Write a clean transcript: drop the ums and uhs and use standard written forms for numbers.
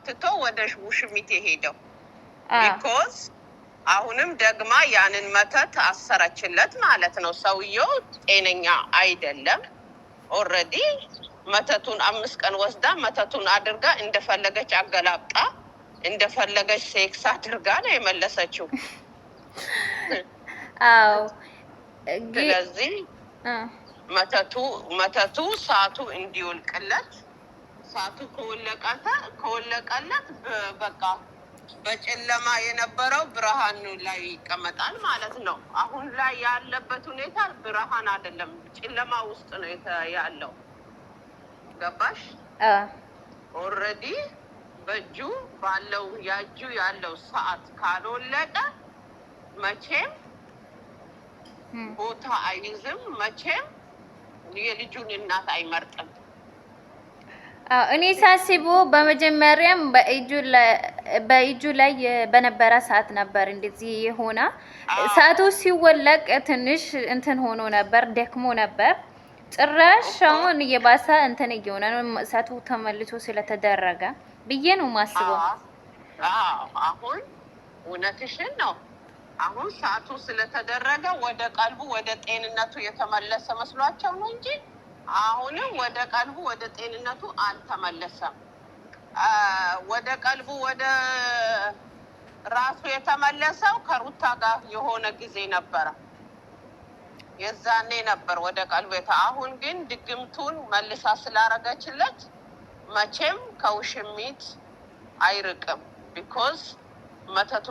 ትቶ ወደ ውሽሚት የሄደው ቢኮዝ አሁንም ደግማ ያንን መተት አሰረችለት ማለት ነው። ሰውየው ጤነኛ አይደለም። ኦልሬዲ መተቱን 5 ቀን ወስዳ መተቱን አድርጋ እንደፈለገች አገላብጣ እንደፈለገች ሴክስ አድርጋ ነው የመለሰችው። አዎ ስለዚህ መተቱ ሰዓቱ እንዲወልቅለት ሰዓቱ ከወለቀለት በቃ በጨለማ የነበረው ብርሃን ላይ ይቀመጣል ማለት ነው። አሁን ላይ ያለበት ሁኔታ ብርሃን አይደለም፣ ጨለማ ውስጥ ነው ያለው። ገባሽ? ኦልሬዲ በእጁ ባለው ያለው ሰዓት ካልወለቀ መቼም ቦታ አይይዝም፣ መቼም የልጁን እናት አይመርጥም። እኔ ሳስበው በመጀመሪያም በእጁ ላይ በነበረ ሰዓት ነበር እንደዚህ የሆነ ሰዓቱ ሲወለቅ ትንሽ እንትን ሆኖ ነበር፣ ደክሞ ነበር። ጭራሽ አሁን የባሰ እንትን እየሆነ ነው ሰዓቱ ተመልሶ ስለተደረገ ብዬ ነው ማስበው። አሁን እውነትሽን ነው። አሁን ሰዓቱ ስለተደረገ ወደ ቀልቡ ወደ ጤንነቱ የተመለሰ መስሏቸው ነው እንጂ አሁንም ወደ ቀልቡ ወደ ጤንነቱ አልተመለሰም። ወደ ቀልቡ ወደ ራሱ የተመለሰው ከሩታ ጋር የሆነ ጊዜ ነበረ። የዛኔ ነበር ወደ ቀልቡ አሁን ግን ድግምቱን መልሳ ስላረገችለት መቼም ከውሽሚት አይርቅም ቢኮዝ መተቱ